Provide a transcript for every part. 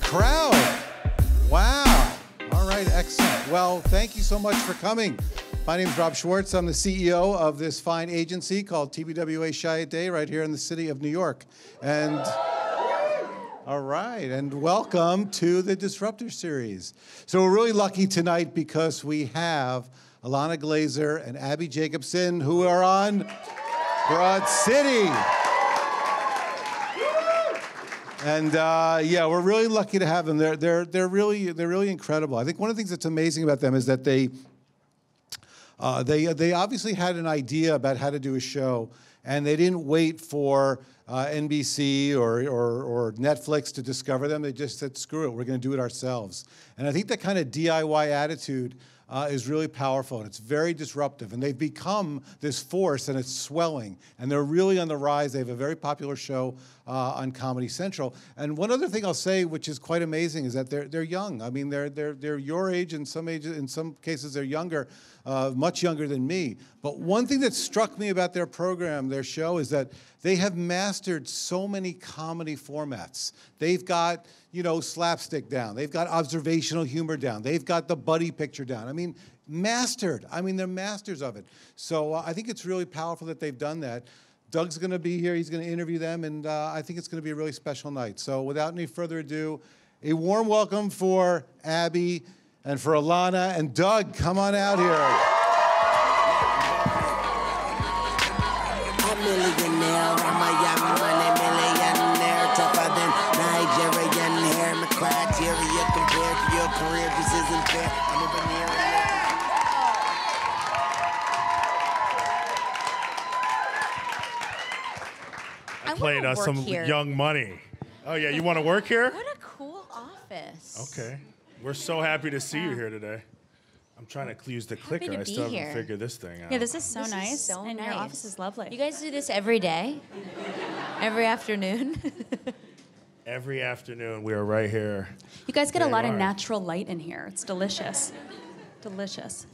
crowd. Wow. All right, excellent. Well, thank you so much for coming. My name is Rob Schwartz. I'm the CEO of this fine agency called TBWAChiatDay right here in the city of New York. And all right, and welcome to the Disruptor Series. So we're really lucky tonight because we have Ilana Glazer and Abbi Jacobson who are on Broad City. And yeah, we're really lucky to have them. They're really incredible. I think one of the things that's amazing about them is that they obviously had an idea about how to do a show, and they didn't wait for NBC or Netflix to discover them. They just said, screw it, we're going to do it ourselves. And I think that kind of DIY attitude is really powerful, and it's very disruptive. And they've become this force, and it's swelling. And they're really on the rise. They have a very popular show on Comedy Central. And one other thing I'll say, which is quite amazing, is that they're young. I mean, they're your age, in some cases they're younger, much younger than me. But one thing that struck me about their program, their show, is that they have mastered so many comedy formats. They've got, you know, slapstick down. They've got observational humor down. They've got the buddy picture down. I mean, mastered. I mean, they're masters of it. So I think it's really powerful that they've done that. Doug's going to be here. He's going to interview them, and I think it's going to be a really special night. So without any further ado, a warm welcome for Abbi and for Ilana. And Doug, come on out here. A millionaire, I'm a young money millionaire, tougher than Nigerian hair. My criteria compared to your career just isn't fair. I'm a venereal. I played some here. Young Money. Oh yeah, you want to work here? What a cool office. Okay. We're so happy to see you here today. I'm trying to use the clicker. to I still be haven't here. figured this thing out. Yeah, this is so This is nice, so and your nice. office is lovely. You guys do this every day? Every afternoon? Every afternoon we are right here. You guys get a There lot you of are. natural light in here. It's delicious. Delicious.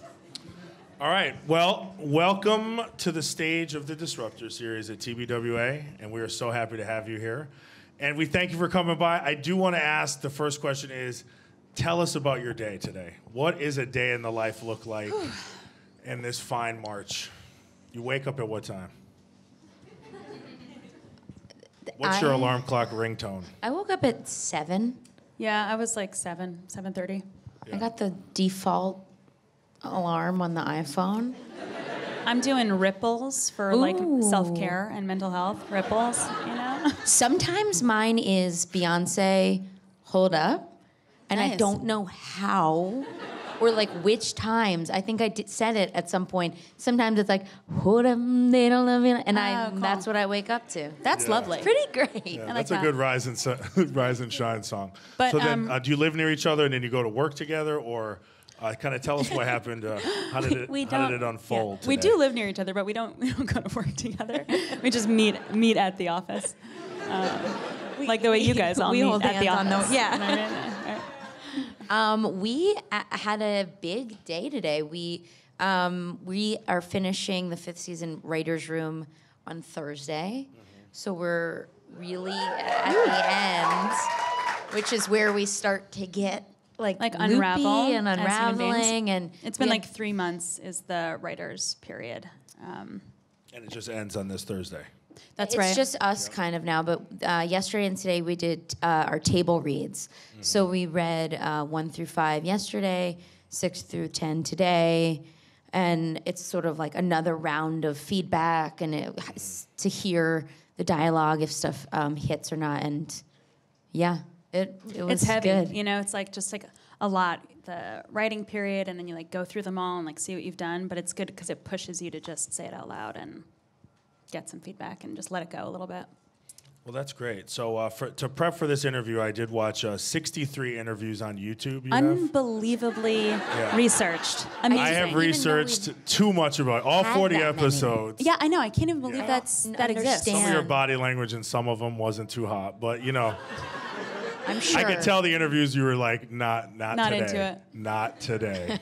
All right. Well, welcome to the stage of the Disruptor Series at TBWA, and we are so happy to have you here. And we thank you for coming by. I do want to ask, the first question is, tell us about your day today. What is a day in the life look like in this fine March? You wake up at what time? What's your alarm clock ringtone? I woke up at 7. Yeah, I was like 7:30. I got the default alarm on the iPhone. I'm doing ripples for like self-care and mental health. Ripples, you know? Sometimes mine is Beyonce, Hold Up, and I Nice. don't know how or like which times. I think I said it at some point. Sometimes it's like, Hold Up, they don't love you, and cool. that's what I wake up to. That's lovely. Pretty great. Yeah, like that's a that. good rise and shine song. But, so then, do you live near each other and then you go to work together, or kind of tell us what happened? How did it unfold? Yeah. We today? do live near each other, but we don't go to work together. We just meet at the office, like the way you guys all we meet hold at the hands on office. the- yeah. You know what I mean? Right. We had a big day today. We are finishing the 5th season Writers' Room on Thursday. So we're really at the end, which is where we start to get like unravel loopy and as human beings. unraveling. And It's been we like 3 months is the writers' period. And it just ends on this Thursday. That's it's right. just us kind of now, but yesterday and today we did our table reads. So we read 1 through 5 yesterday, 6 through 10 today, and it's sort of like another round of feedback and to hear the dialogue if stuff hits or not. And yeah, it was it's heavy. good. You know, it's like just like a lot, the writing period, and then you like go through them all and like see what you've done. But it's good because it pushes you to just say it out loud and get some feedback and just let it go a little bit. Well, that's great. So to prep for this interview, I did watch 63 interviews on YouTube. Unbelievably researched. Amazing. I have researched too much about all had 40 that many. episodes. Yeah, I know. I can't even believe that exists. Some of your understand. body language and some of them wasn't too hot, but you know, I'm sure. I could tell the interviews you were like, not today. into it. Not today.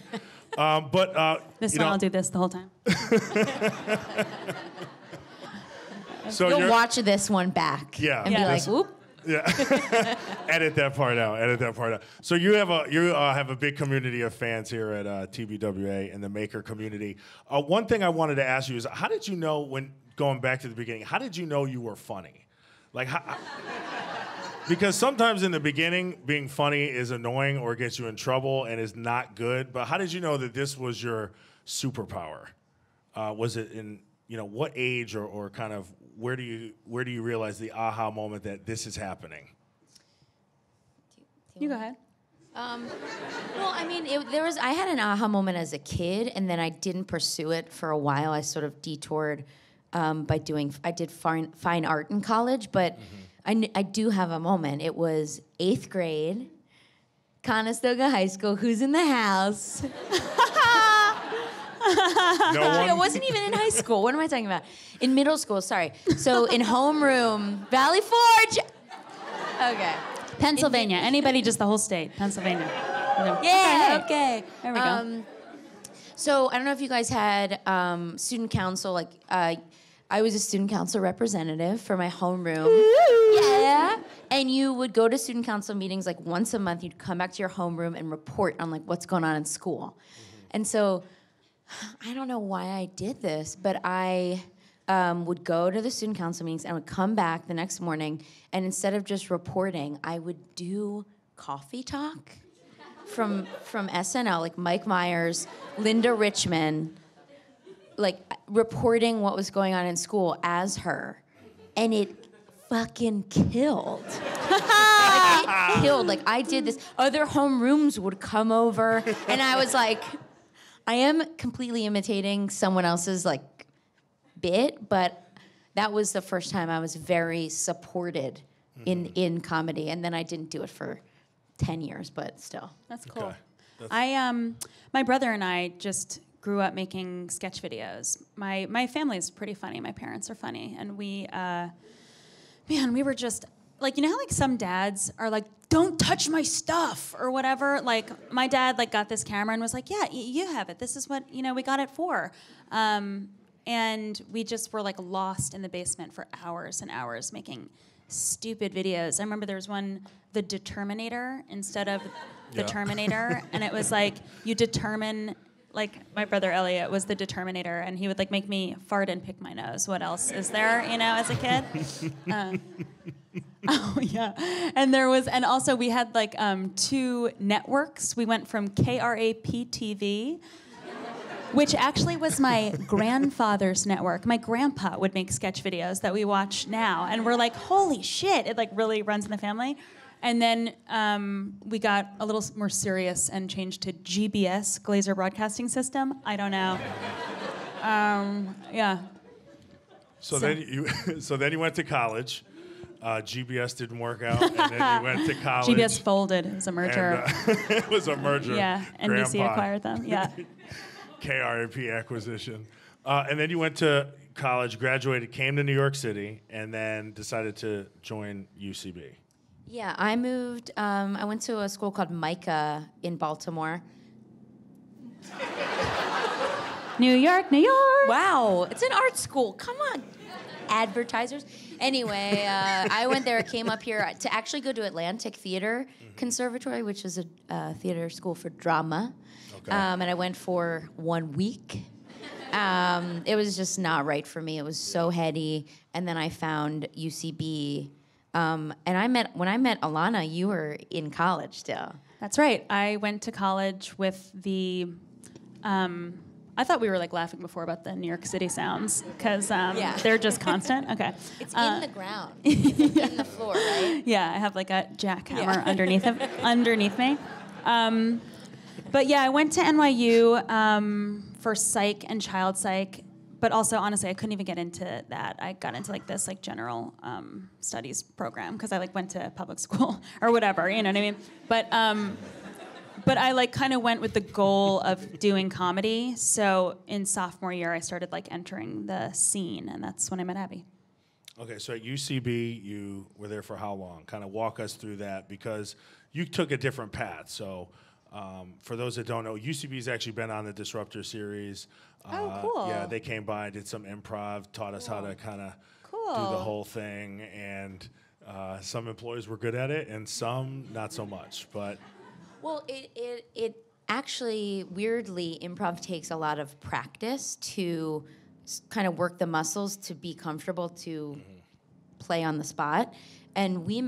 But This you one, know, I'll do this the whole time. so You'll you're- watch this one back. Yeah. And be Yeah. like, whoop. Yeah. Edit that part out. Edit that part out. So you have a big community of fans here at TBWA and the maker community. One thing I wanted to ask you is, how did you know, when going back to the beginning, how did you know you were funny? Like, because sometimes in the beginning, being funny is annoying or gets you in trouble and is not good. But how did you know that this was your superpower? Was it in, what age or kind of where do you realize the aha moment that this is happening? You go ahead. Well, I mean, I had an aha moment as a kid, and then I didn't pursue it for a while. I sort of detoured I did fine art in college, but I do have a moment. It was 8th grade, Conestoga High School. Who's in the house? No one? I wasn't even in high school. What am I talking about? In middle school, sorry. So in homeroom, Valley Forge. Okay. Pennsylvania. Anybody, just the whole state. Pennsylvania. Yeah, okay. There we go. So I don't know if you guys had student council. I was a student council representative for my homeroom. Yeah. And you would go to student council meetings like once a month. You'd come back to your homeroom and report on like what's going on in school. And so I don't know why I did this, but I would go to the student council meetings and I would come back the next morning, and instead of just reporting, I would do coffee talk from SNL, like Mike Myers, Linda Richman, like reporting what was going on in school as her, and it fucking killed. Like, it killed. Like, I did this. Other homerooms would come over, and I was like, I am completely imitating someone else's like bit, but that was the first time I was very supported in comedy, and then I didn't do it for 10 years, but still. That's cool. Okay. My brother and I just grew up making sketch videos. My family is pretty funny. My parents are funny, and we were just like, how like some dads are like, don't touch my stuff or whatever. Like my dad like got this camera and was like, yeah, you have it. This is what we got it for. And we just were like lost in the basement for hours and hours making stupid videos. I remember there was one, the Determinator instead of the Terminator, and it was like you determine. Like my brother Elliot was the Determinator, and he would like make me fart and pick my nose. What else is there, as a kid? Oh yeah, and also we had like 2 networks. We went from KRAP TV, which actually was my grandfather's network. My grandpa would make sketch videos that we watch now, and we're like, holy shit! It like really runs in the family. And then we got a little more serious and changed to GBS, Glazer Broadcasting System. I don't know. Yeah. So then you went to college. GBS didn't work out, and then you went to college. GBS folded. It was a merger. And, it was a merger. Yeah, NBC Grandpa. acquired them. Yeah. KRAP acquisition. And then you went to college, graduated, came to New York City, and then decided to join UCB. Yeah, I moved. I went to a school called Micah in Baltimore. New York, New York. Wow, it's an art school. Come on, advertisers. Anyway, I went there, came up here to actually go to Atlantic Theater Conservatory, which is a theater school for drama. Okay. And I went for 1 week. It was just not right for me. It was so heady. And then I found UCB. And when I met Ilana, you were in college still. That's right. I went to college with the. I thought we were like laughing before about the New York City sounds because they're just constant. Okay. It's in the ground. It's in the floor, right? Yeah, I have like a jackhammer underneath me. But yeah, I went to NYU for psych and child psych. But also, honestly, I couldn't even get into that. I got into like this like general studies program because I like went to public school or whatever, you know what I mean? But I like kind of went with the goal of doing comedy. So in sophomore year, I started like entering the scene, and that's when I met Abbi. Okay, so at UCB, you were there for how long? Kind of walk us through that because you took a different path. So for those that don't know, UCB's actually been on the Disruptor Series. Oh, cool. Yeah, they came by, did some improv, taught us how to kind of do the whole thing, and Some employees were good at it, and some not so much. But Well, it actually, weirdly, improv takes a lot of practice to kind of work the muscles to be comfortable to play on the spot. And we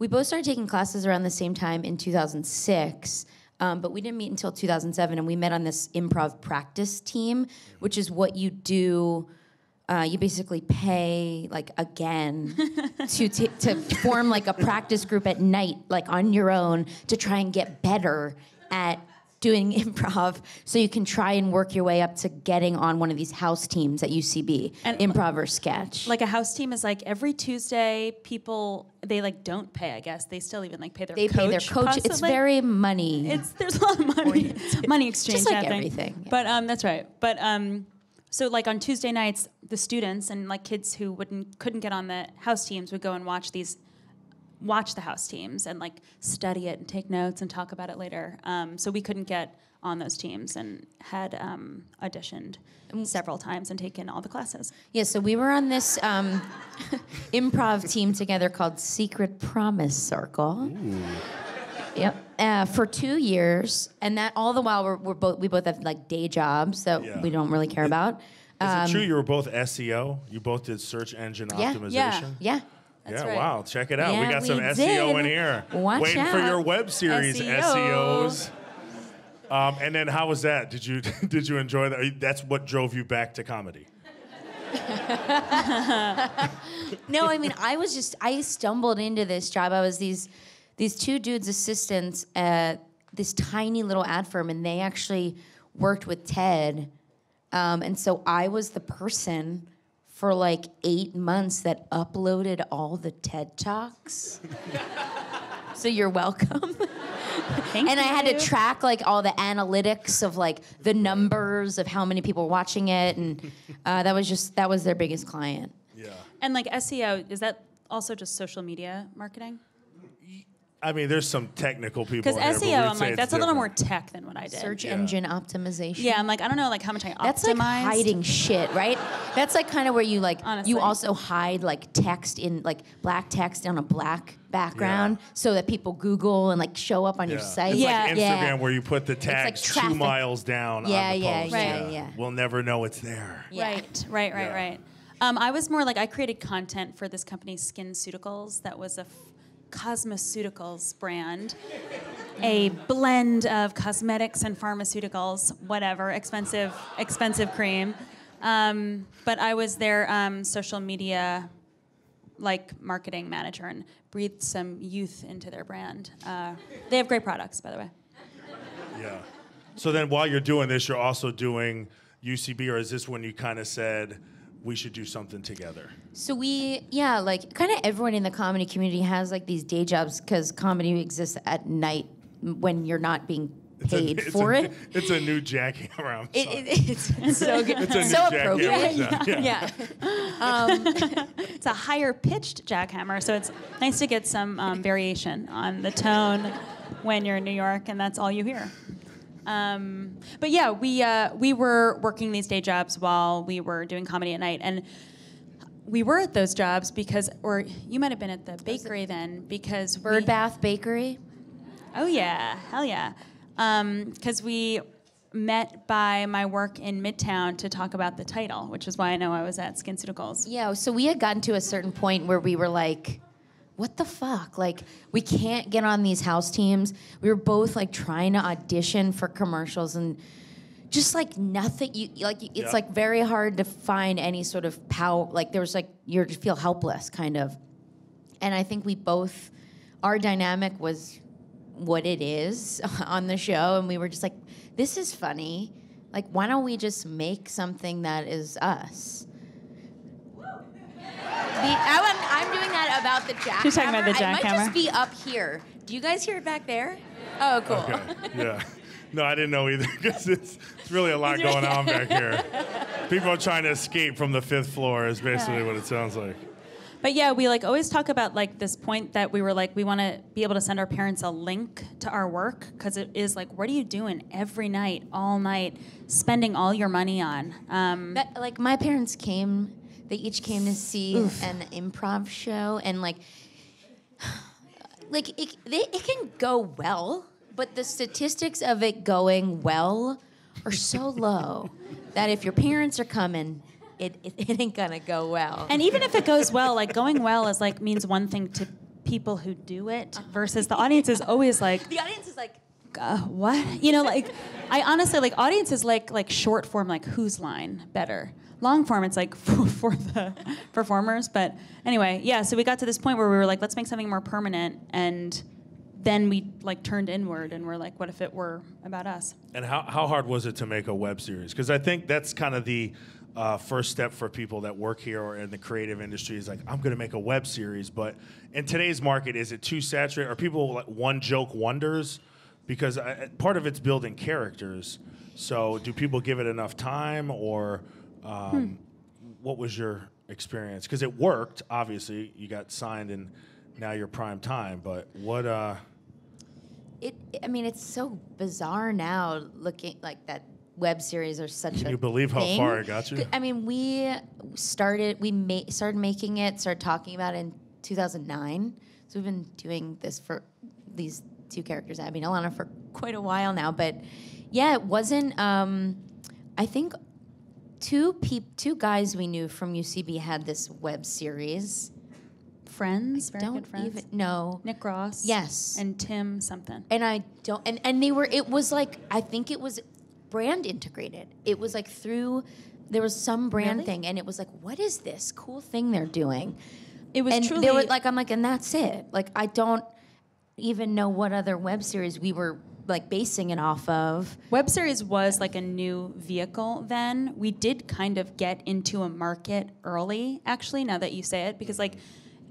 both started taking classes around the same time in 2006, but we didn't meet until 2007, and we met on this improv practice team, which is what you do. You basically pay like again to form like a practice group at night, like on your own, to try and get better at doing improv, so you can try and work your way up to getting on one of these house teams at UCB, And improv or sketch. Like a house team is like every Tuesday, people they like don't pay. I guess they still even like pay their They coach. pay their coach. It's possibly. very money. There's a lot of money, money exchange. Just like happening. everything, yeah. But that's right. But so like on Tuesday nights, the students and like kids who couldn't get on the house teams would go and watch the house teams and like study it and take notes and talk about it later. So we couldn't get on those teams and had auditioned several times and taken all the classes. Yeah, so we were on this improv team together called Secret Promise Circle. Ooh. Yep, for 2 years, and that all the while we both have like day jobs that we don't really care about. Is it true you were both SEO? You both did search engine optimization? Yeah. That's yeah, right. wow, check it out. Yeah, we got some we SEO did. in here. Watch Waiting for out. your web series, SEO. SEOs. And then how was that? Did you enjoy that? That's what drove you back to comedy. No, I mean, I stumbled into this job. I was these two dudes' assistants at this tiny little ad firm, and they actually worked with TED. And so I was the person for like 8 months that uploaded all the TED Talks. So you're welcome. Thank And I had to you. track like all the analytics of like the numbers of how many people were watching it, and that was their biggest client. Yeah. And like SEO, is that also just social media marketing? I mean, there's some technical people. Because in here, but SEO, we'd I'm say like, it's that's a little more different. tech than what I did. Search Yeah. engine optimization. Yeah, I'm like, I don't know, like how much I optimized. That's like hiding shit, right? That's like kind of where you like Honestly. you also hide like text in like black text on a black background so that people Google and like show up on your site. It's Yeah. like Instagram Yeah. where you put the like tags 2 traffic. miles down Yeah, on the yeah, post. yeah, yeah. We'll never know it's there. Yeah. Right. I was more like, I created content for this company, SkinCeuticals, that was a cosmeceuticals brand. A blend of cosmetics and pharmaceuticals, whatever, expensive cream. But I was their social media like marketing manager and breathed some youth into their brand. They have great products, by the way. Yeah. So then while you're doing this, you're also doing UCB, or is this when you kind of said, we should do something together? So like kind of everyone in the comedy community has like these day jobs because comedy exists at night when you're not being paid for it. It's a new jackhammer. I'm sorry. It's so good. It's a new so jackhammer appropriate. sound. Yeah. It's a higher pitched jackhammer, so it's nice to get some variation on the tone when you're in New York, and that's all you hear. But yeah, we were working these day jobs while we were doing comedy at night, and we were at those jobs because, or you might have been at the bakery then, because Bird Bath Bakery. Oh yeah, hell yeah, because we met by my work in Midtown to talk about the title, which is why I know I was at SkinCeuticals. Yeah, so we had gotten to a certain point where we were like, what the fuck? Like, we can't get on these house teams. We were both like trying to audition for commercials and just like nothing. It's like very hard to find any sort of power. Like there was like, you feel helpless kind of. And I think our dynamic was what it is on the show. And we were just like, this is funny. Like, why don't we just make something that is us? I'm doing that about the jackhammer. She's talking about the I might jackhammer. just be up here. Do you guys hear it back there? Oh, cool. Okay. Yeah. No, I didn't know either because it's really a lot going on back here. People are trying to escape from the 5th floor is basically what it sounds like. But yeah, we like always talk about like this point that we were like, we want to be able to send our parents a link to our work because it is like, what are you doing every night, all night, spending all your money on? Like my parents came They each came to see an improv show, and like it can go well, but the statistics of it going well are so low that if your parents are coming, it ain't gonna go well. And even if it goes well, like going well is like means one thing to people who do it versus the audience is always like The audience is like, what? You know, like I honestly like audiences like short form, like whose line better. Long form, it's like for the performers. But anyway, yeah. So we got to this point where we were like, let's make something more permanent, and then we like turned inward and we're like, what if it were about us? And how hard was it to make a web series? Because I think that's kind of the first step for people that work here or in the creative industry is like, I'm going to make a web series. But in today's market, is it too saturated? Are people like one joke wonders? Because part of it's building characters. So do people give it enough time, or what was your experience? Because it worked, obviously. You got signed and now you're prime time. But what... I mean, it's so bizarre now looking like that web series are such Can a you believe how thing. far it got you? I mean, we started making it, started talking about it in 2009. So we've been doing this for these two characters, Abbi and Ilana, for quite a while now. But yeah, it wasn't, I think two guys we knew from UCB had this web series. Friends, very good friends. No. Nick Ross. Yes. And Tim something. And I don't, and they were, it was like, I think it was brand integrated. It was like there was some brand thing, and it was like, what is this cool thing they're doing? It was and truly... they were like, I'm like, and that's it. Like, I don't even know what other web series we were like basing it off of. Web series was like a new vehicle then. We did kind of get into a market early, actually, now that you say it, because like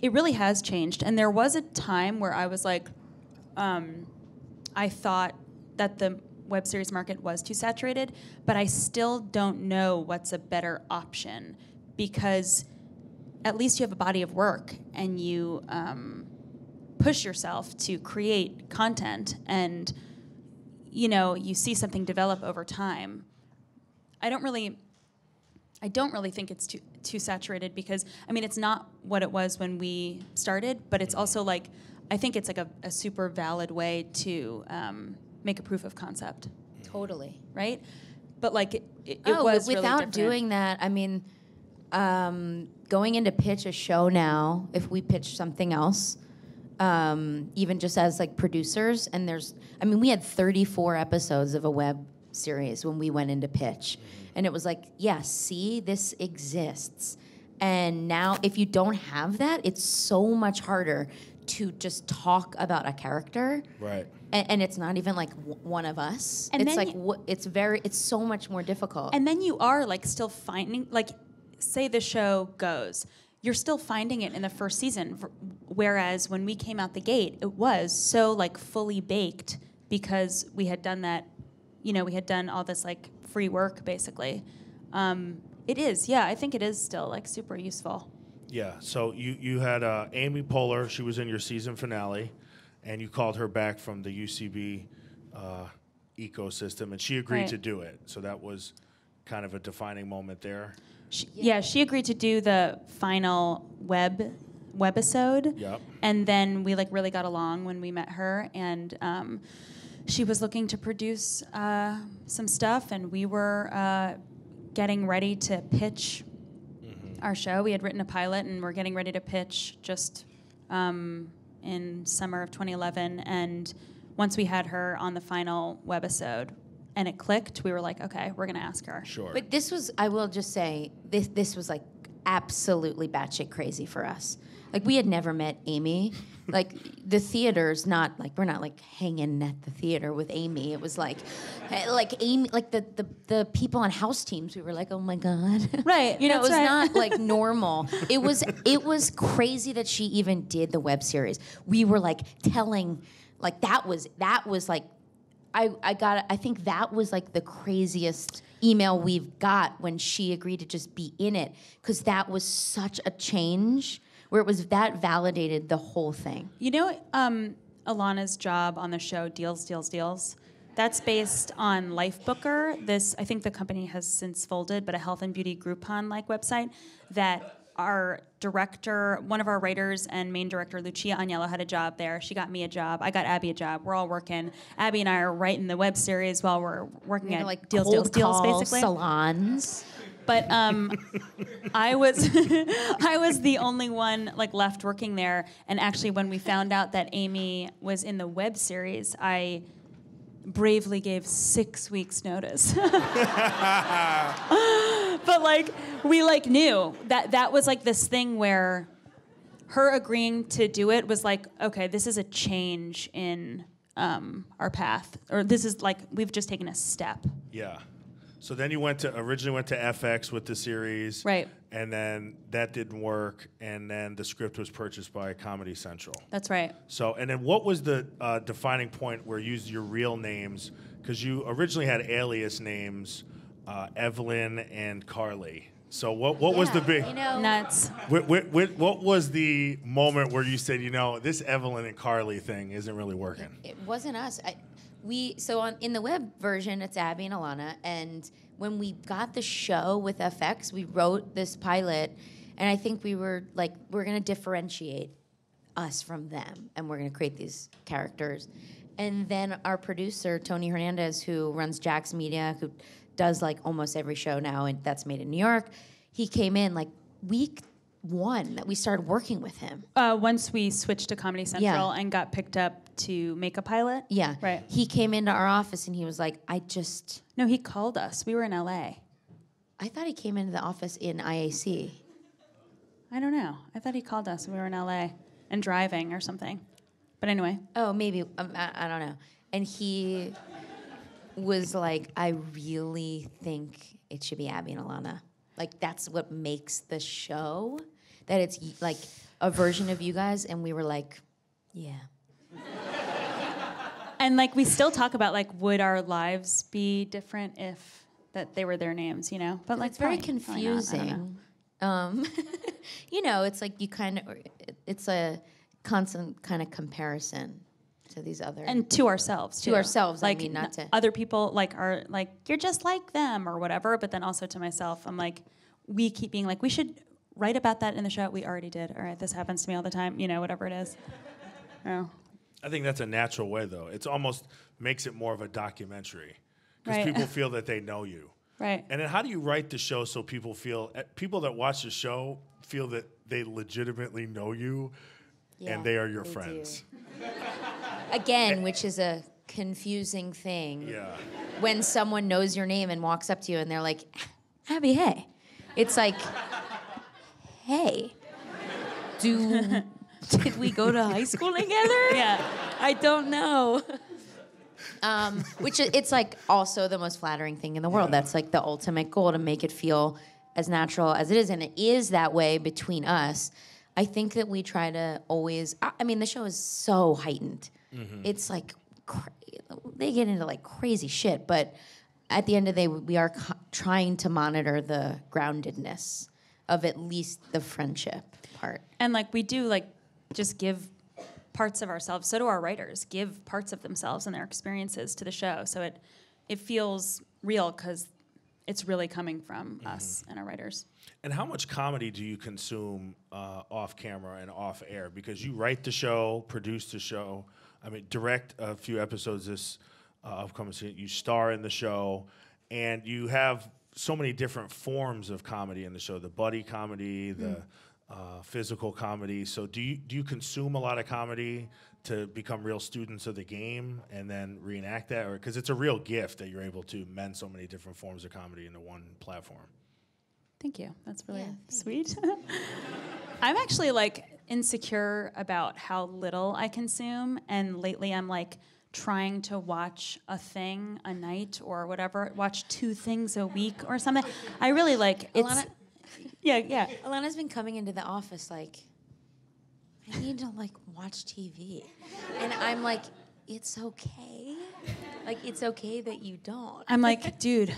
it really has changed. And there was a time where I was like, I thought that the web series market was too saturated, but I still don't know what's a better option, because at least you have a body of work and you push yourself to create content, and you know, you see something develop over time. I don't really think it's too saturated, because I mean, it's not what it was when we started, but it's also like, I think it's like a super valid way to make a proof of concept. Totally. Right? But like it was really without different. doing that, I mean, going in to pitch a show now, if we pitch something else, even just as like producers, and we had 34 episodes of a web series when we went into pitch, and it was like, yes, see, this exists. And now if you don't have that, it's so much harder to just talk about a character. Right. And it's not even like one of us. And it's then like it's so much more difficult. And then you are like still finding, like, say the show goes, you're still finding it in the first season. Whereas when we came out the gate, it was so like fully baked, because we had done that, you know, we had done all this like free work basically. It is, yeah, I think it is still like super useful. Yeah, so you had Amy Poehler. She was in your season finale, and you called her back from the UCB ecosystem, and she agreed to do it. So that was kind of a defining moment there. She agreed to do the final webisode. Yep. And then we like really got along when we met her, and she was looking to produce some stuff, and we were getting ready to pitch our show. We had written a pilot, and we're getting ready to pitch just in summer of 2011. And once we had her on the final webisode and it clicked, we were like, okay, we're going to ask her. Sure. But this was, I will just say, this was like absolutely batshit crazy for us. Like, we had never met Amy. Like, the theater's not, like, we're not, like, hanging at the theater with Amy. It was like Amy, like, the people on house teams, we were like, oh, my God. Right. You know, it was right. not, like, normal. It was crazy that she even did the web series. We were, like, telling, like, that was like, I think that was, like, the craziest email we've got when she agreed to just be in it, because that was such a change, where it was that validated the whole thing. You know, Ilana's job on the show, Deals. That's based on Lifebooker. This, I think the company has since folded, but a health and beauty Groupon-like website that our director, one of our writers and main director, Lucia Agnello, had a job there. She got me a job. I got Abbi a job. We're all working. Abbi and I are writing the web series while we're working at like deals, basically. Salons. But I was I was the only one like left working there. And actually, when we found out that Amy was in the web series, I bravely gave 6 weeks notice. But like we like knew that was like this thing where her agreeing to do it was like, okay, this is a change in our path, or this is like we've just taken a step. Yeah. So then you originally went to FX with the series, Right? And then that didn't work, and then the script was purchased by Comedy Central. That's right. So, and then what was the defining point where you used your real names? Because you originally had alias names, Evelyn and Carly. So what was the big? Nuts. What was the moment where you said, this Evelyn and Carly thing isn't really working? It wasn't us. In the web version, it's Abbi and Ilana, and when we got the show with FX, we wrote this pilot, and I think we were like, we're gonna differentiate us from them, and we're gonna create these characters. And then our producer, Tony Hernandez, who runs Jack's Media, who does like almost every show now, and that's made in New York, he came in like week 1 that we started working with him. Once we switched to Comedy Central and got picked up to make a pilot. Yeah. Right. He came into our office and he was like, No, he called us. We were in LA. I thought he came into the office in IAC. I don't know. I thought he called us. We were in LA and driving or something. But anyway. Oh, maybe. I don't know. And he was like, I really think it should be Abbi and Ilana. Like, that's what makes the show, that it's like a version of you guys. And we were like, yeah. And like we still talk about like, would our lives be different if that they were their names, But like it's very probably confusing. It's like it's a constant kind of comparison to these other. And to ourselves too. To ourselves, like, I mean, not to other people like are like, you're just like them or whatever. But then also to myself, I'm like, we keep being like, we should write about that in the show. We already did. All right, this happens to me all the time. Whatever it is. Oh. I think that's a natural way, though. It almost makes it more of a documentary because Right. people feel that they know you. Right. And then how do you write the show so people that watch the show feel that they legitimately know you and they are your friends? Again, which is a confusing thing. Yeah. When someone knows your name and walks up to you and they're like, Abbi, hey. It's like, hey, did we go to high school together? Yeah. I don't know. It's like also the most flattering thing in the world. That's like the ultimate goal, to make it feel as natural as it is. And it is that way between us. I think that we try to always, the show is so heightened. Mm-hmm. It's like, they get into like crazy shit. But at the end of the day, we are trying to monitor the groundedness of at least the friendship part. And like we do like just give parts of ourselves. So do our writers give parts of themselves and their experiences to the show. So it feels real because it's really coming from us and our writers. And how much comedy do you consume off camera and off air? Because you write the show, produce the show, direct a few episodes this upcoming season. You star in the show, and you have so many different forms of comedy in the show: the buddy comedy, the physical comedy. So do you consume a lot of comedy to become real students of the game and then reenact that? Or because it's a real gift that you're able to mend so many different forms of comedy into one platform. Thank you. That's really sweet. I'm actually like insecure about how little I consume, and lately I'm like trying to watch a thing a night or whatever, watch 2 things a week or something. I really like it's. Ilana, yeah. Ilana's been coming into the office like, I need to like watch TV. And I'm like, it's okay. Like, it's okay that you don't. I'm like, dude,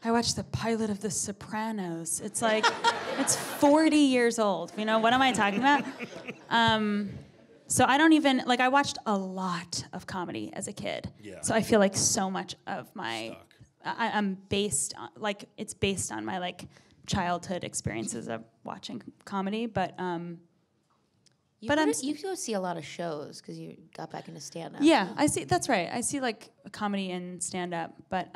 I watched the pilot of The Sopranos. It's like, it's 40 years old. What am I talking about? So I don't even like. I watched a lot of comedy as a kid. Yeah. So I feel like so much of my, Stuck. I'm based on like it's based on my like childhood experiences of watching comedy. But You go see a lot of shows because you got back into stand-up. yeah, I see. That's right. I see like comedy and stand-up. But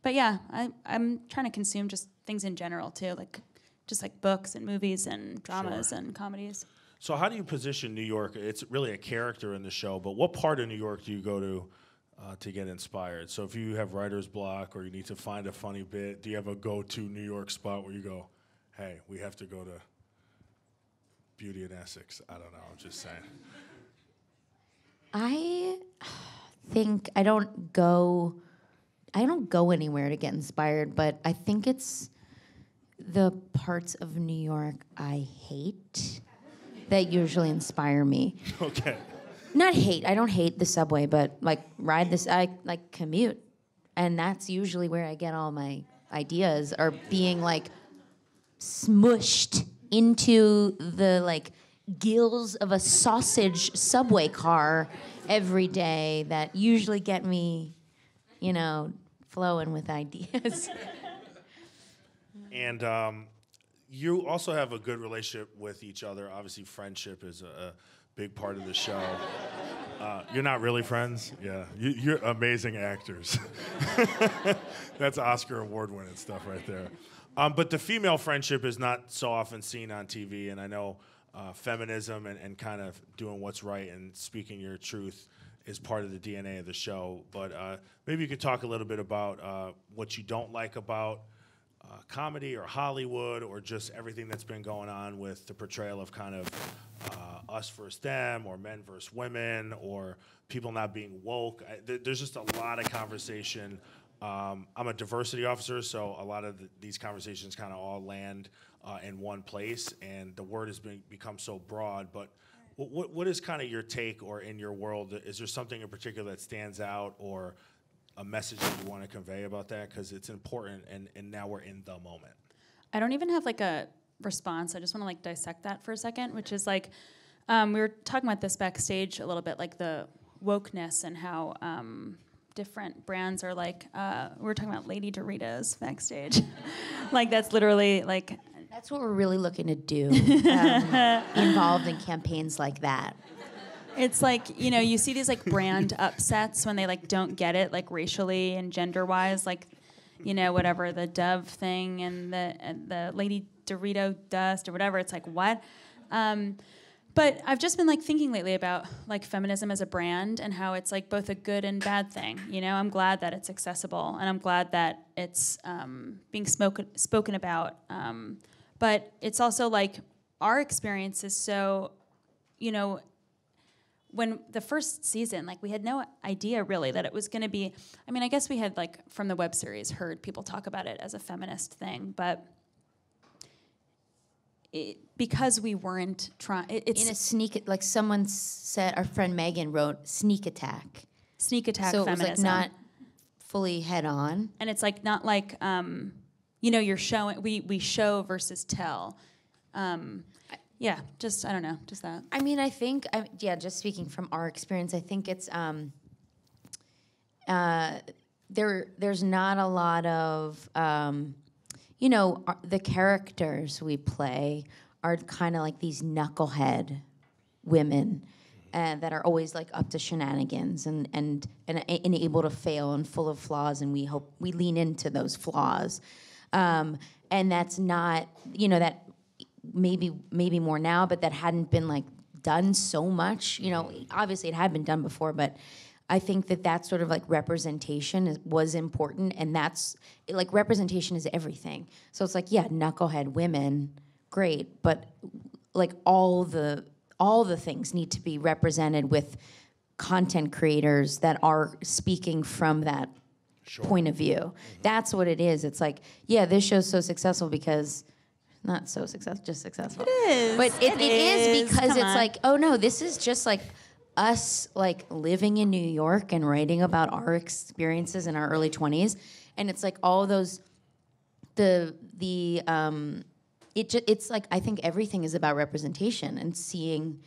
yeah, I'm trying to consume just things in general too, like just like books and movies and dramas and comedies. So how do you position New York? It's really a character in the show, but what part of New York do you go to get inspired? So if you have writer's block or you need to find a funny bit, do you have a go-to New York spot where you go, hey, we have to go to Beauty in Essex? I don't know, I'm just saying. I think I don't go anywhere to get inspired, but I think it's the parts of New York I hate that usually inspire me. Okay. Not hate. I don't hate the subway, but like I like commute. And that's usually where I get all my ideas, are being like smushed into the like gills of a sausage subway car every day that usually get me, flowing with ideas. And you also have a good relationship with each other. Obviously, friendship is a big part of the show. You're not really friends? Yeah. You're amazing actors. That's Oscar award-winning stuff right there. But the female friendship is not so often seen on TV, and I know feminism and kind of doing what's right and speaking your truth is part of the DNA of the show. But maybe you could talk a little bit about what you don't like about comedy or Hollywood, or just everything that's been going on with the portrayal of kind of us versus them, or men versus women, or people not being woke. There's just a lot of conversation. I'm a diversity officer, so a lot of these conversations kind of all land in one place, and the word has become so broad. But what is kind of your take, or in your world, is there something in particular that stands out, or a message that you want to convey about that? Because it's important, and now we're in the moment. I don't even have like a response. I just want to like dissect that for a second, which is like, we were talking about this backstage a little bit, like the wokeness and how different brands are like, we were talking about Lady Doritos backstage. Like that's literally like. That's what we're really looking to do, involved in campaigns like that. It's like, you see these like brand upsets when they like don't get it, like racially and gender-wise, like, whatever, the Dove thing and the Lady Dorito dust or whatever. It's like, what? But I've just been like thinking lately about like feminism as a brand and how it's like both a good and bad thing. I'm glad that it's accessible, and I'm glad that it's being spoken about. But it's also like our experience is so, when the first season, like we had no idea really that it was going to be, I guess we had like from the web series heard people talk about it as a feminist thing, but because we weren't trying, it's in a sneak, like someone said, our friend Megan wrote sneak attack. Sneak attack so feminism. It was like not fully head on. And it's like not like, you're showing, we show versus tell. Yeah, just, I don't know, just that. I think, just speaking from our experience, I think it's, there's not a lot of, the characters we play are kind of like these knucklehead women that are always like up to shenanigans and able to fail and full of flaws, and we lean into those flaws. And that's not, that maybe more now, but that hadn't been like done so much. Obviously it had been done before, but I think that sort of like representation was important, and that's like representation is everything. So it's like, yeah, knucklehead women, great, but like all the things need to be represented with content creators that are speaking from that point of view. That's what it is. It's like, yeah, this show's so successful because. Not so successful, just successful. It is. But it is because it's on. like, oh no, this is just like us like living in New York and writing about our experiences in our early 20s. And it's like all those, it's like, I think everything is about representation and seeing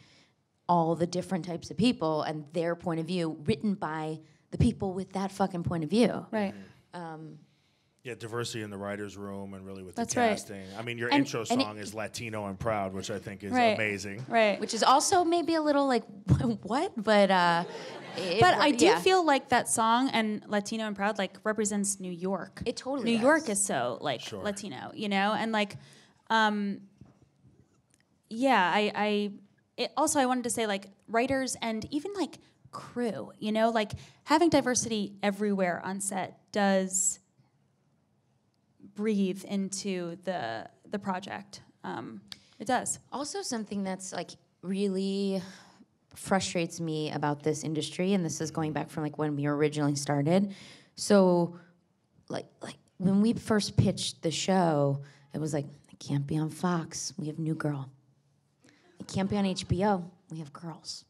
all the different types of people and their point of view, written by the people with that fucking point of view. Right. Yeah, diversity in the writer's room and really with That's the right. casting. I mean, your And- intro and song is Latino and Proud, which I think is Right. amazing. Right. Which is also maybe a little like, what? But But I do feel like that song and Latino and Proud like represents New York. It totally New does. York is so like Sure. Latino, you know, and like, yeah. Also I wanted to say like writers and even like crew, you know, like having diversity everywhere on set does breathe into the project. It does. Also, something that's like really frustrates me about this industry, and this is going back from like when we originally started. So, like when we first pitched the show, it was like, it can't be on Fox. We have New Girl. It can't be on HBO. We have Girls.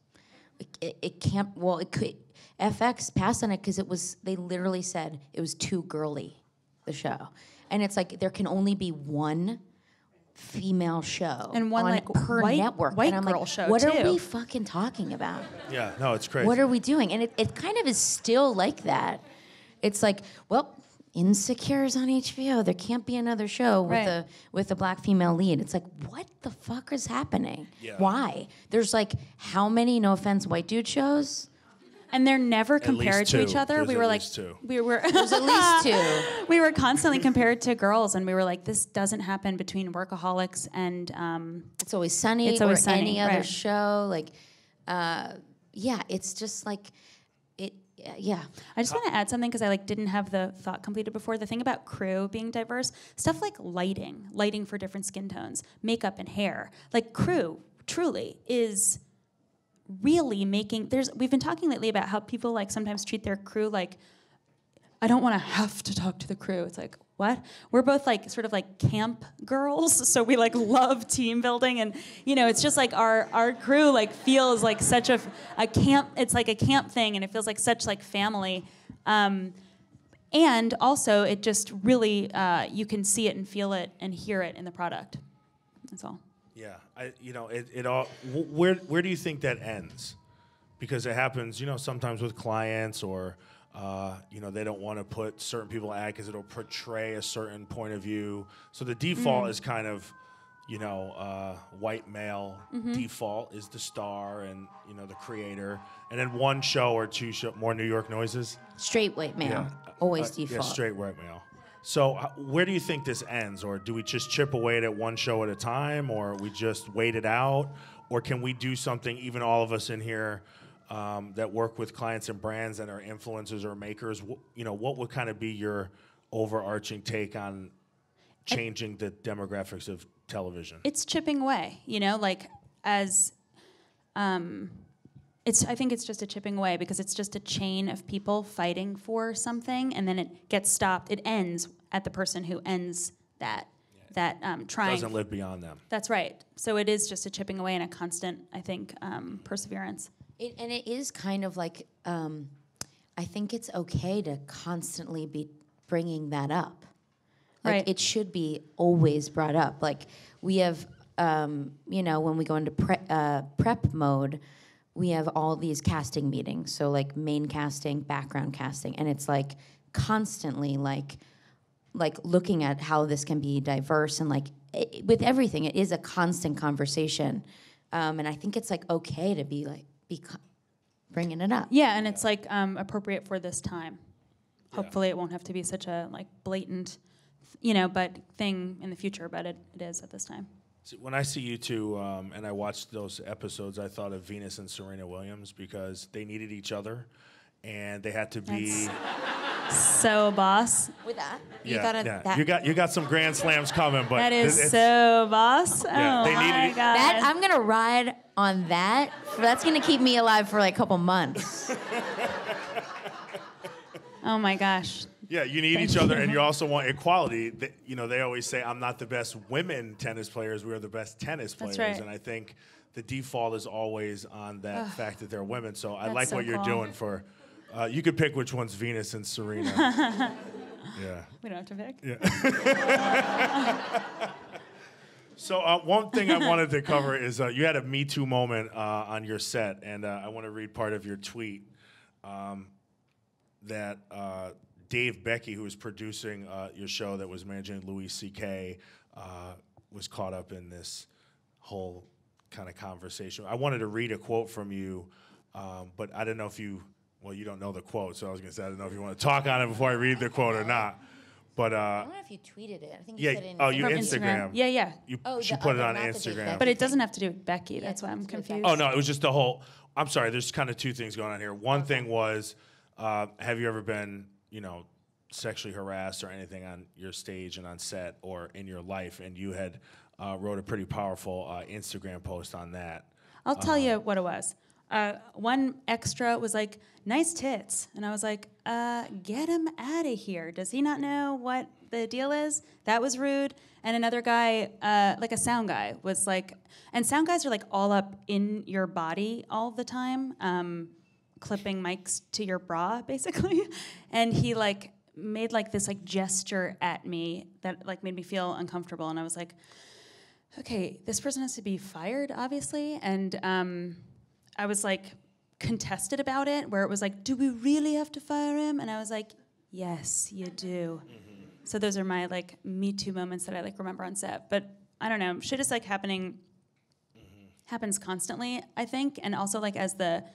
It can't. Well, it could. FX passed on it because it was. They literally said it was too girly, the show, and it's like there can only be one female show And one, on like, per white- network. white and I'm girl like, show, what are too. we fucking talking about? Yeah, no, it's crazy. What are we doing? And it kind of is still like that. It's like, well, Insecure is on HBO. There can't be another show with a black female lead. It's like, what the fuck is happening? Yeah. Why? There's like how many, no offense, white dude shows? And they're never least compared to each two. other. There's We at were like, least two. we were There's at least two. we were constantly compared to girls, and we were like, this doesn't happen between Workaholics and It's Always Sunny It's Always or Sunny, any other right. show. Like, yeah, it's just like, yeah. I just want to add something because I like didn't have the thought completed before. The thing about crew being diverse, stuff like lighting for different skin tones, makeup and hair. Like crew truly is really making we've been talking lately about how people like sometimes treat their crew like, I don't want to have to talk to the crew. It's like, what? We're both like sort of like camp girls, so we like love team building, and you know, it's just like our crew like feels like such a camp. It's like a camp thing, and it feels like such like family. And also, it just really you can see it and feel it and hear it in the product. That's all. Yeah, it all. Where do you think that ends? Because it happens, sometimes with clients or. They don't want to put certain people in ad because it'll portray a certain point of view. So the default is kind of, white male. Default is the star and, the creator. And then one show or two more New York noises. Straight white male. Always default. Yeah, straight white male. So where do you think this ends? Or do we just chip away at it one show at a time? Or we just wait it out? Or can we do something, even all of us in here, that work with clients and brands and are influencers or makers, what would kind of be your overarching take on changing the demographics of television? It's chipping away, I think it's just a chipping away because it's just a chain of people fighting for something, and then it gets stopped. It ends at the person who ends that trying. Doesn't live beyond them. That's right. So it is just a chipping away and a constant, I think, perseverance. And it is kind of like, I think it's okay to constantly be bringing that up. Like, Right. it should be always brought up. Like, we have, when we go into prep mode, we have all these casting meetings. So, like, main casting, background casting. And it's, like, constantly, like looking at how this can be diverse. And, like, with everything, it is a constant conversation. And I think it's, like, okay to be, like, bringing it up. Yeah, and it's like appropriate for this time. Hopefully, it won't have to be such a like blatant, but thing in the future. But it is at this time. See, when I see you two, and I watched those episodes, I thought of Venus and Serena Williams because they needed each other, and they had to be. So boss. With that, You got some grand slams coming, but That is it's- so boss. Yeah, Oh they my needed- god. that I'm gonna ride on that. That's gonna keep me alive for like a couple months. Oh my gosh. Yeah, you need each other, and you also want equality. They always say, I'm not the best women tennis players, we are the best tennis players. That's right. And I think the default is always on that fact that they're women. So I That's like so what you're cool. doing for, you could pick which one's Venus and Serena. Yeah. We don't have to pick. Yeah. So one thing I wanted to cover is you had a Me Too moment on your set, and I want to read part of your tweet that Dave Becky, who was producing your show that was managing Louis C.K., was caught up in this whole kind of conversation. I wanted to read a quote from you, but I didn't know if you don't know the quote, so I was going to say I don't know if you want to talk on it before I read the quote or not. But I don't know if you tweeted it. I think you said it in you Instagram. Yeah. She put it on Instagram. But it doesn't have to do with Becky. That's why I'm confused. Oh, no, it was just the whole, I'm sorry, there's kind of two things going on here. One thing was, have you ever been, sexually harassed or anything on your stage and on set or in your life? And you had wrote a pretty powerful Instagram post on that. I'll tell you what it was. One extra was like, nice tits. And I was like, get him out of here. Does he not know what the deal is? That was rude. And another guy, like a sound guy, was like, and sound guys are like all up in your body all the time, clipping mics to your bra, basically. And he like made like this like gesture at me that like made me feel uncomfortable. And I was like, okay, this person has to be fired, obviously. And I was like contested about it, where it was like, do we really have to fire him? And I was like, yes, you do. Mm-hmm. So those are my like Me Too moments that I like remember on set. But I don't know, shit is like happens constantly, I think. And also like as the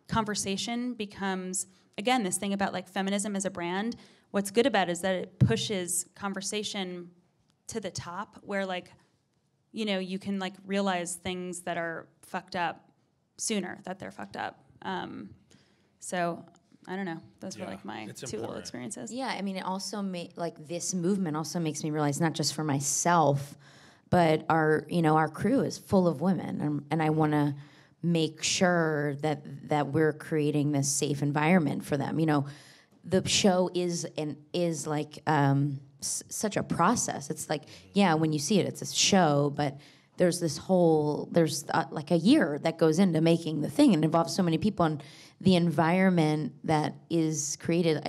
conversation becomes, again, this thing about like feminism as a brand, what's good about it is that it pushes conversation to the top, where like, you can like realize things that are fucked up sooner, that they're fucked up. So I don't know. Those were like my two little experiences. Yeah, I mean, it also like this movement also makes me realize, not just for myself, but our crew is full of women, and I want to make sure that we're creating this safe environment for them. The show is like such a process. It's like, yeah, when you see it, it's a show, but there's like a year that goes into making the thing, and involves so many people, and the environment that is created,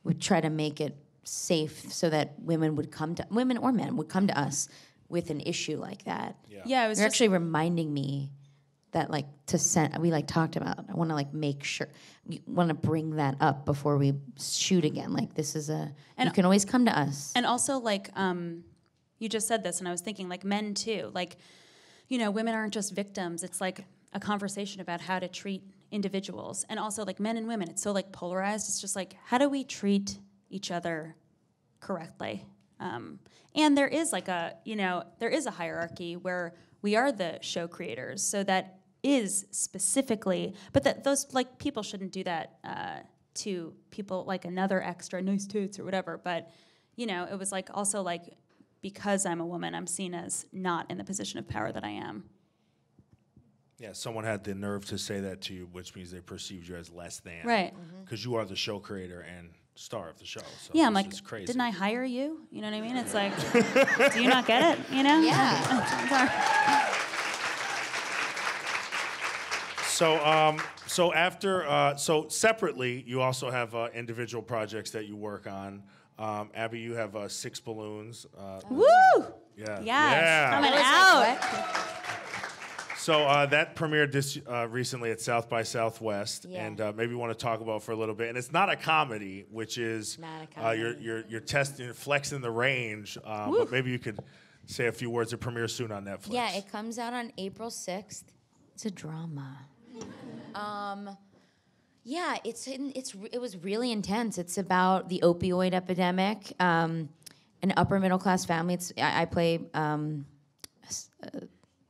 we try to make it safe so that women or men would come to us with an issue like that. Yeah, it was actually reminding me that like we like talked about, I want to like make sure, we want to bring that up before we shoot again. Like, this is you can always come to us. And also like, you just said this, and I was thinking like men too, like, women aren't just victims. It's like a conversation about how to treat individuals. And also like men and women, it's so like polarized. It's just like, how do we treat each other correctly? And there is like there is a hierarchy where we are the show creators. So that is specifically, but that those like people shouldn't do that to people like another extra nice tits or whatever. But it was like also like, because I'm a woman, I'm seen as not in the position of power that I am. Yeah, someone had the nerve to say that to you, which means they perceived you as less than. Right. Because you are the show creator and star of the show. So yeah, I'm like, crazy. Didn't I hire you? You know what I mean? It's like, do you not get it? Yeah. So separately, you also have individual projects that you work on. Abby, you have 6 balloons. Woo! Yeah. Yes, coming out. So that premiered this recently at South by Southwest, and maybe you want to talk about for a little bit. And it's not a comedy, which is you're testing, flexing the range. But maybe you could say a few words. It premieres soon on Netflix. Yeah, it comes out on April 6th. It's a drama. Yeah, it was really intense. It's about the opioid epidemic, an upper middle class family. I play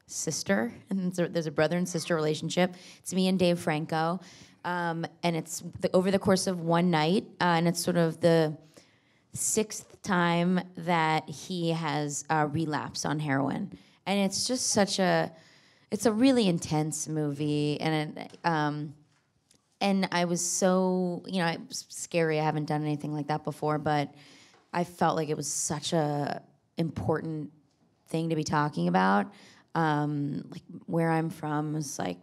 sister, and there's a brother and sister relationship. It's me and Dave Franco, and it's over the course of one night, and it's sort of the 6th time that he has relapsed on heroin, and it's just it's a really intense movie, and I was so, it was scary. I haven't done anything like that before, but I felt like it was such a important thing to be talking about. Like, where I'm from is like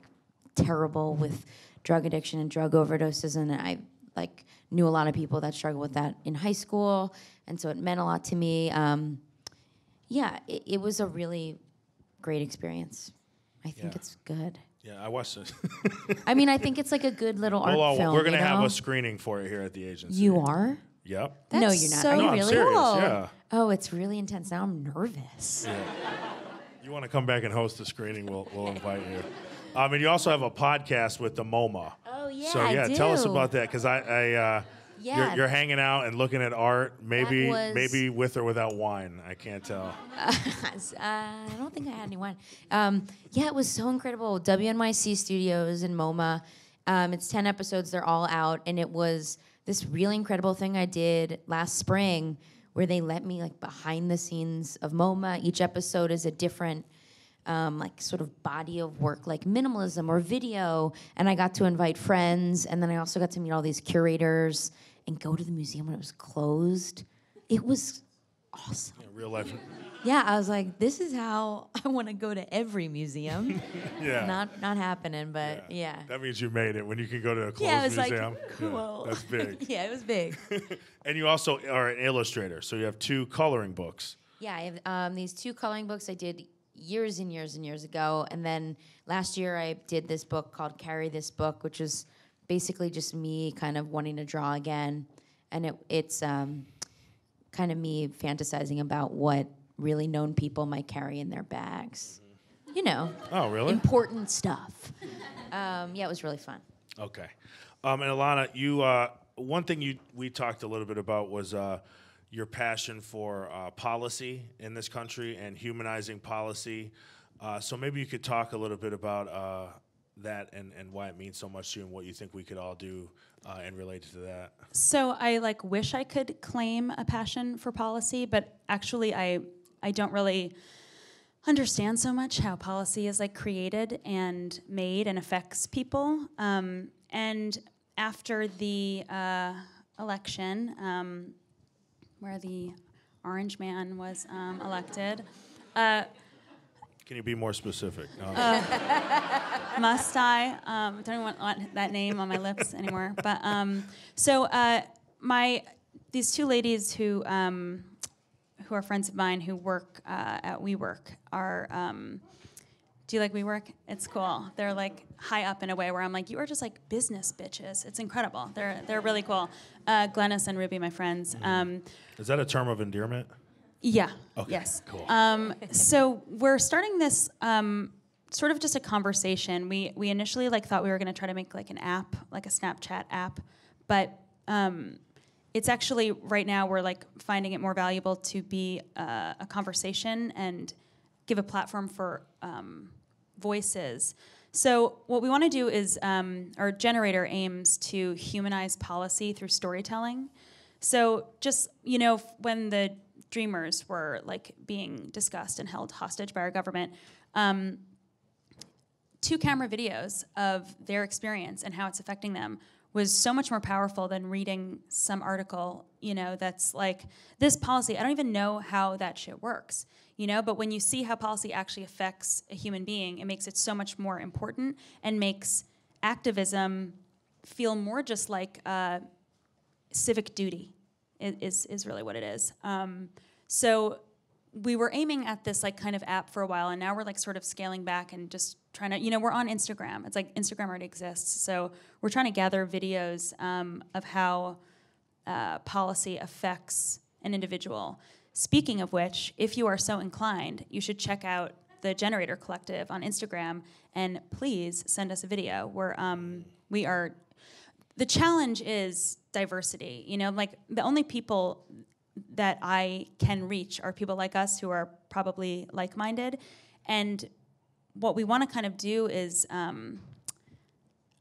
terrible with drug addiction and drug overdoses, and I like knew a lot of people that struggled with that in high school, and so it meant a lot to me. yeah, it was a really great experience. I think it's good. Yeah, I watched it. I mean, I think it's like a good little art film. We're going to have a screening for it here at the agency. You are? Yep. No, you're not. so Are you I'm really? serious, cool. yeah. Oh, it's really intense. Now I'm nervous. You want to come back and host the screening, we'll invite you. And you also have a podcast with the MoMA. Oh, yeah, So, I yeah, tell us do. about that, because Yeah. you're hanging out and looking at art, maybe was- with or without wine. I can't tell. I don't think I had any wine. Yeah, it was so incredible. WNYC Studios and MoMA. It's 10 episodes. They're all out. And it was this really incredible thing I did last spring where they let me like behind the scenes of MoMA. Each episode is a different like sort of body of work, like minimalism or video. And I got to invite friends. And then I also got to meet all these curators and go to the museum when it was closed. It was awesome. Yeah, real life. Yeah, I was like, this is how I want to go to every museum. Yeah. Not happening, but yeah. That means you made it when you can go to a closed Yeah, it was museum. like, whoa. That's big. Yeah, it was big. And you also are an illustrator, so you have 2 coloring books. Yeah, I have these 2 coloring books I did years and years and years ago. And then last year I did this book called Carry This Book, which is basically just me kind of wanting to draw again. And it's kind of me fantasizing about what really known people might carry in their bags. You know. Oh, really? Important stuff. Yeah, it was really fun. Okay. And Ilana, you one thing we talked a little bit about was your passion for policy in this country and humanizing policy. So maybe you could talk a little bit about that and why it means so much to you and what you think we could all do and relate to that. So I like wish I could claim a passion for policy, but actually I don't really understand so much how policy is like created and made and affects people. And after the election, where the orange man was elected, Can you be more specific? must I? Don't even want that name on my lips anymore. But these 2 ladies who are friends of mine who work at WeWork are. Do you like WeWork? It's cool. They're like high up in a way where I'm like, you are just like business bitches. It's incredible. They're really cool. Glennis and Ruby, my friends. Is that a term of endearment? Yeah. Okay, Yes. cool. So we're starting this sort of just a conversation. We initially like thought we were going to try to make like an app, like a Snapchat app, but it's actually right now we're like finding it more valuable to be a conversation and give a platform for voices. So what we want to do is our generator aims to humanize policy through storytelling. So just, when the Dreamers were like being discussed and held hostage by our government, 2-camera videos of their experience and how it's affecting them was so much more powerful than reading some article, that's like, this policy, I don't even know how that shit works, but when you see how policy actually affects a human being, it makes it so much more important and makes activism feel more just like civic duty is really what it is. So we were aiming at this like kind of app for a while, and now we're like sort of scaling back and just trying to, we're on Instagram. It's like Instagram already exists. So we're trying to gather videos of how policy affects an individual. Speaking of which, if you are so inclined, you should check out the Generator Collective on Instagram, and please send us a video where we are. The challenge is diversity. Like the only people that I can reach are people like us who are probably like-minded, and what we want to kind of do is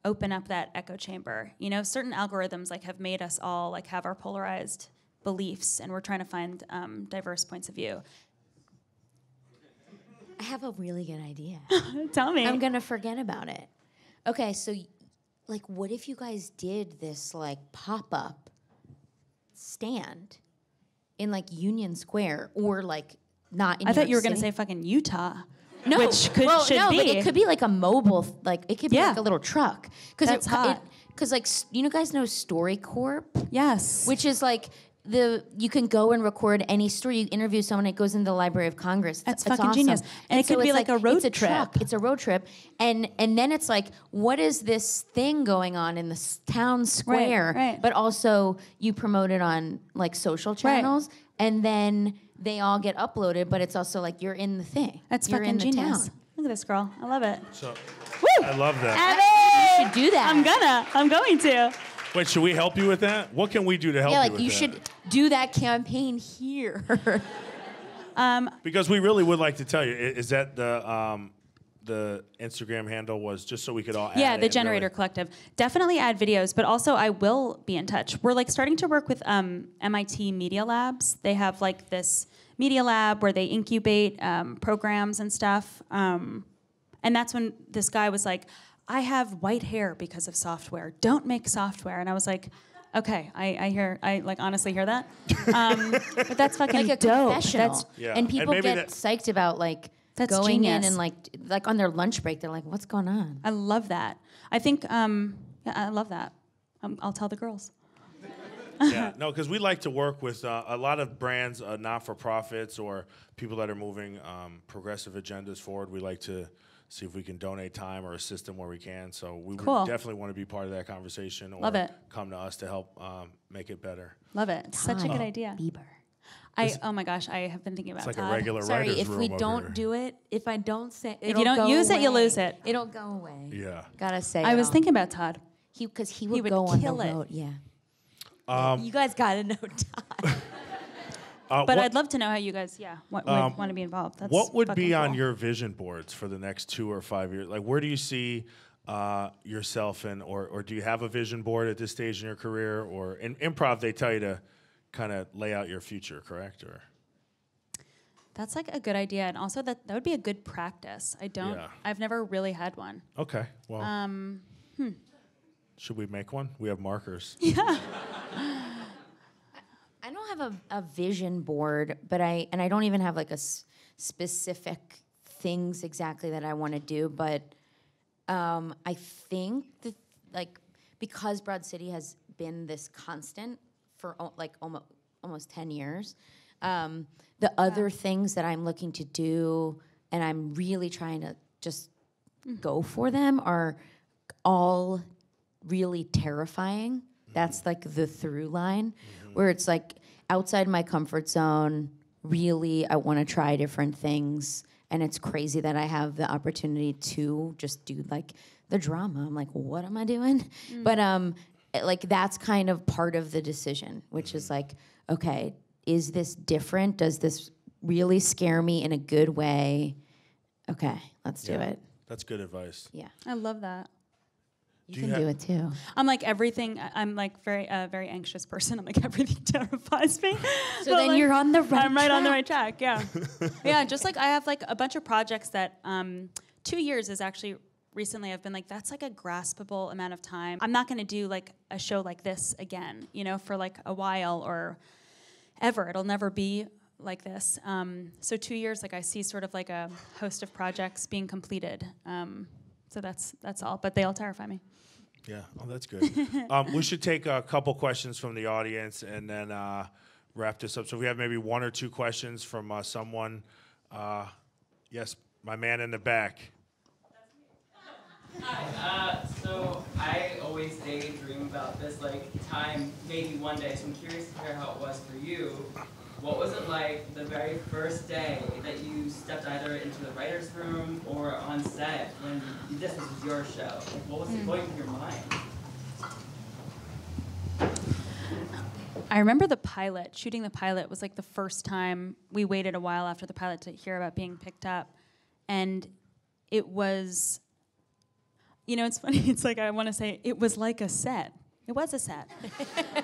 open up that echo chamber. Certain algorithms like have made us all like have our polarized beliefs, and we're trying to find diverse points of view. I have a really good idea. Tell me. I'm going to forget about it. Okay, so like what if you guys did this like pop-up stand in like Union Square or like not in I thought you were going to say fucking Utah. No, which should be. Like it could be like a mobile, like it could be like a little truck. That's hot. Because like you guys know StoryCorp, Yes. which is like you can go and record any story. You interview someone, it goes into the Library of Congress. That's It's fucking awesome. genius. And it so could be it's like a road it's a trip. truck. It's a road trip. And then it's like, what is this thing going on in the town square? right. But also you promote it on like social channels, and then they all get uploaded. But it's also like you're in the thing. That's you're fucking in the genius. town. Look at this girl. I love it. So, Woo! I love that. Abby! You should do that. I'm going to. Wait, should we help you with that? What can we do to help Yeah, you like with you that? should do that campaign here. Because we really would like to tell you, is that the Instagram handle was just so we could all add Yeah, it the and Generator really- Collective. Definitely add videos, but also I will be in touch. We're like starting to work with MIT Media Labs. They have like this media lab where they incubate programs and stuff. And that's when this guy was like, I have white hair because of software. Don't make software. And I was like, okay, I like honestly hear that. But that's fucking like a dope. confessional. That's Yeah. And people maybe get psyched about like That's going in genius. and like on their lunch break, they're like, "What's going on?" I love that. I think yeah, I love that. I'll tell the girls. Yeah, no, because we like to work with a lot of brands, not-for-profits, or people that are moving progressive agendas forward. We like to see if we can donate time or assist them where we can. So we Cool. would definitely want to be part of that conversation, or Love it. come to us to help make it better. Love it. It's such a good idea. Bieber. Oh my gosh, I have been thinking about It's like Todd. a regular Sorry, writer's if room we over don't here. do it, if I don't say, If you don't use it, you lose it. It'll go away. Yeah. Gotta say. I was thinking about Todd. because he would would go on the kill it. road. Yeah. You guys gotta know Todd. But I'd love to know how you guys, want to be involved. That's What would fucking be on cool. your vision boards for the next 2 or 5 years? Like, where do you see yourself in, or do you have a vision board at this stage in your career? Or in improv, they tell you to kind of lay out your future, correct? Or That's like a good idea, and also that would be a good practice. Yeah. I've never really had one. okay, well, should we make one? We have markers. I don't have a vision board, but I don't even have like a specific things exactly that I want to do. But I think that like because Broad City has been this constant for like almost 10 years, the other things that I'm looking to do and I'm really trying to just go for them are all really terrifying. That's like the through line where it's like outside my comfort zone. Really, I want to try different things. And it's crazy that I have the opportunity to just do like the drama. I'm like, what am I doing? But like that's kind of part of the decision, which is like, okay, is this different? Does this really scare me in a good way? Okay, let's do it. That's good advice. Yeah. I love that. You can do it too. I'm like everything. I'm like very anxious person. I'm like everything terrifies me. So But, then like, you're on the right I'm right on the track. right track. Yeah, yeah. Just like I have like a bunch of projects that 2 years is actually recently. I've been like that's like a graspable amount of time. I'm not going to do like a show like this again. For like a while or ever. It'll never be like this. So 2 years, like I see sort of like a host of projects being completed. So that's all. But they all terrify me. Yeah, oh, that's good. We should take a couple questions from the audience and then wrap this up. So we have maybe 1 or 2 questions from someone. Yes, my man in the back. Hi. So I always daydream about this time, maybe one day. So I'm curious to hear how it was for you. What was it like the very first day that you stepped either into the writer's room or on set when this was your show? What was it going through your mind? I remember the pilot, shooting the pilot was like the first time. We waited a while after the pilot to hear about being picked up. And it was, it's funny, it's like I want to say it was like a set. It was a set.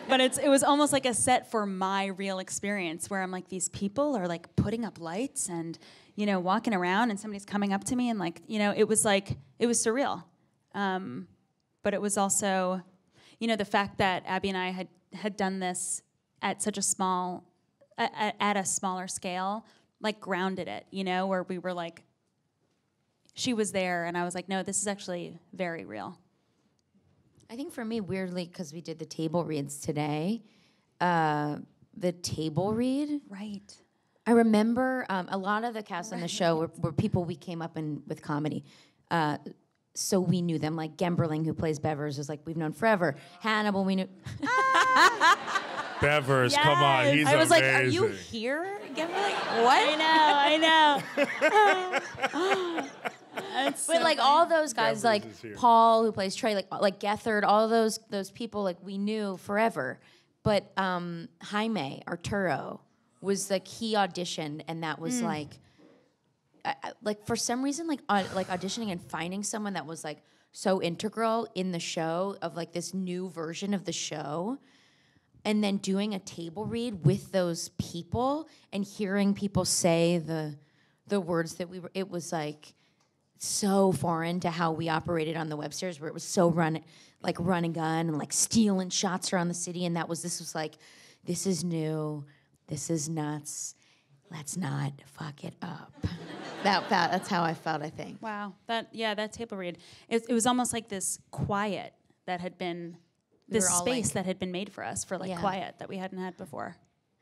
But it was almost like a set for my real experience where I'm like, these people are like putting up lights and, walking around and somebody's coming up to me and like, it was surreal. But it was also, the fact that Abbi and I had done this at such a smaller scale, like grounded it, where we were like, she was there and I was like, no, this is actually very real. I think for me, weirdly, because we did the table reads today, the table read. Right. I remember a lot of the cast on the show were people we came up in with comedy. So we knew them, like Gemberling, who plays Bevers, is like we've known forever. Hannibal, we knew. Bevers, come on, he's amazing. I was like, are you here, Gemberling? What? I know. But so like all those guys, Bevers like is here. Paul, who plays Trey, like Gethard, all those people, like we knew forever. But Jaime Arturo was like he auditioned, and that was like for some reason, like auditioning and finding someone that was like so integral in the show of like this new version of the show, and then doing a table read with those people and hearing people say the words that we were. It was like so foreign to how we operated on the web series, where it was so run and gun and like stealing shots around the city, and this was like, this is new, this is nuts. Let's not fuck it up. That's how I felt, I think. Wow. That table read. It was almost like this quiet that had been, this space that had been made for us for quiet that we hadn't had before.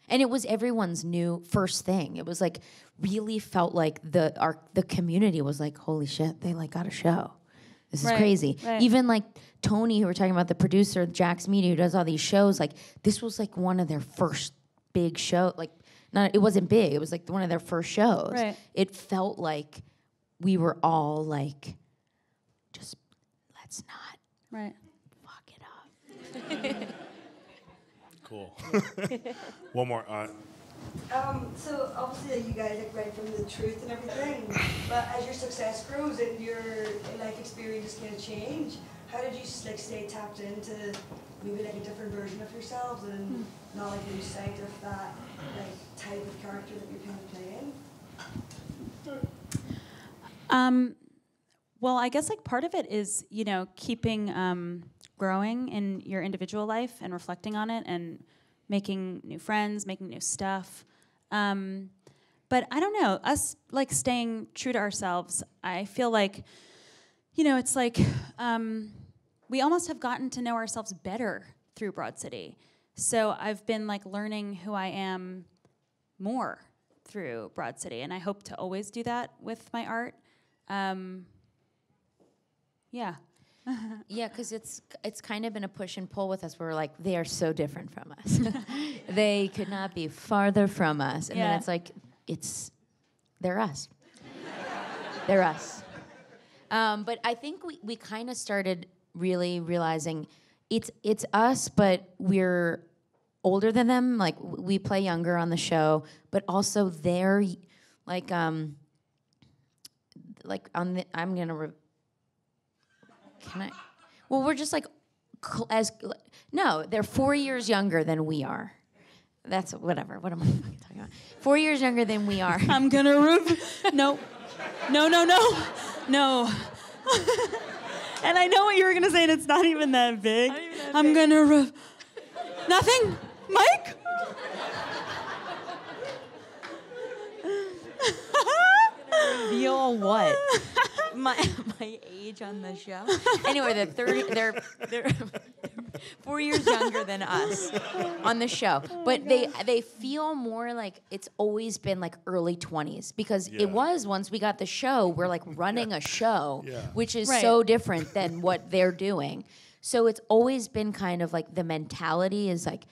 And it was everyone's new first thing. It was like really felt like the community was like, holy shit, they like got a show. This is crazy. Right. Even like Tony, who we're talking about, the producer, Jack's Media, who does all these shows, like this was like one of their first big show. Like it wasn't big. It was like one of their first shows. Right. It felt like we were all like, just let's not fuck it up. Cool. One more. So obviously you guys like write from the truth and everything, but as your success grows and your life experiences kind of change, how did you like stay tapped into maybe like a different version of yourselves and not like lose sight of that like type of character that you're kind of playing? Well, I guess like part of it is, keeping growing in your individual life and reflecting on it and making new friends, making new stuff. But I don't know, us like staying true to ourselves, I feel like, it's like we almost have gotten to know ourselves better through Broad City. So I've been like learning who I am more through Broad City, and I hope to always do that with my art. Yeah. Yeah, because it's kind of been a push and pull with us. Where we're like, they are so different from us. They could not be farther from us. And then it's like, they're us. They're us. But I think we kind of started really realizing it's us, but we're older than them. Like we play younger on the show, but also they're like on the Can I? Well, we're just like, they're 4 years younger than we are. That's whatever. What am I fucking talking about? 4 years younger than we are. I'm gonna no. And I know what you were gonna say, and it's not even that big. I'm gonna nothing, Mike. Reveal what? My age on the show. Anyway, they're 4 years younger than us on the show, but they feel more like it's always been like early 20s because it was once we got the show. We're like running a show, which is so different than what they're doing. So it's always been kind of like the mentality is like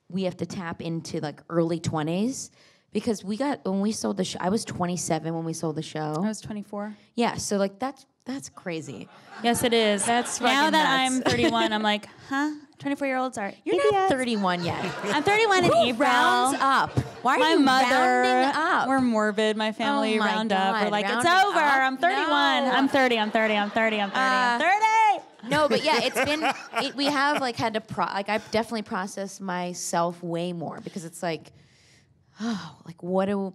we have to tap into like early 20s. Because when we sold the show, I was 27 when we sold the show. I was 24. Yeah, so like that's crazy. Yes, it is. That's now that nuts. I'm 31, I'm like, 24-year-olds are You're idiots. not 31 yet. I'm 31 in April. Rounds up. Why are my you mother, rounding up? We're morbid. My family Oh my round up. God, We're like, it's rounding over. up? I'm 31. No. I'm 30. I'm 30. I'm 30. I'm 30. I'm 30. No, but yeah, it's been. We have like had to I've definitely processed myself way more because it's like, like what do.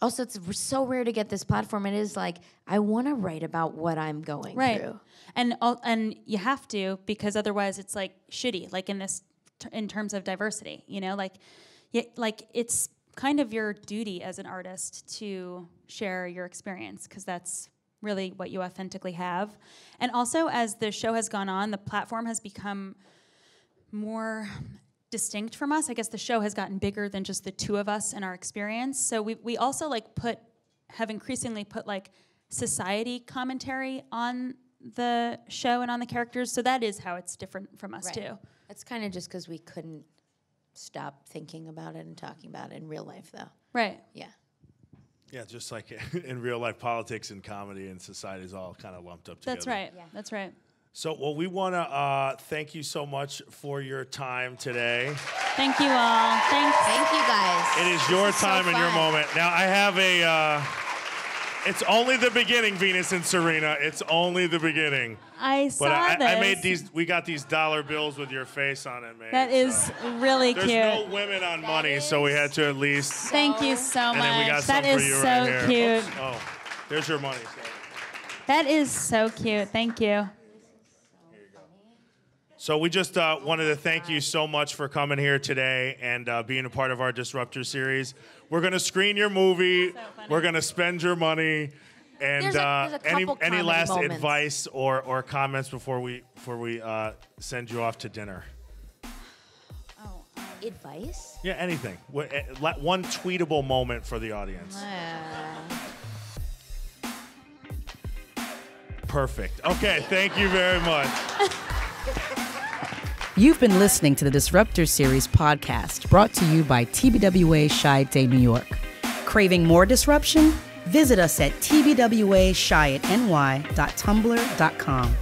Also, it's so rare to get this platform. It is like I want to write about what I'm going through, and you have to because otherwise it's like shitty. Like in terms of diversity, like it's kind of your duty as an artist to share your experience because that's really what you authentically have. And also, as the show has gone on, the platform has become more distinct from us. I guess the show has gotten bigger than just the two of us and our experience. So we also like have increasingly put like society commentary on the show and on the characters. So that is how it's different from us too. It's kind of just because we couldn't stop thinking about it and talking about it in real life, though. Right. Yeah. Yeah, just like in real life, politics and comedy and society is all kind of lumped up together. That's right. Yeah. That's right. So, well, we want to thank you so much for your time today. Thank you all. Thanks. Thank you, guys. It is your time and your moment. Now, I have it's only the beginning, Venus and Serena. It's only the beginning. I saw but this. I made we got these dollar bills with your face on it, man. That is really cute. There's no women on money, so we had to at least. Thank you so much. And then we got that some is for you so right here. cute. Oops. Oh, there's your money. That is so cute. Thank you. So we just wanted to thank you so much for coming here today and being a part of our Disruptor series. We're going to screen your movie. We're going to spend your money. And there's a couple any last moments. advice or comments before we send you off to dinner? Advice? Yeah, anything. One tweetable moment for the audience. Perfect. Okay, thank you very much. You've been listening to the Disruptor Series podcast, brought to you by TBWAChiatDay New York. Craving more disruption? Visit us at TBWAChiatNY.tumblr.com.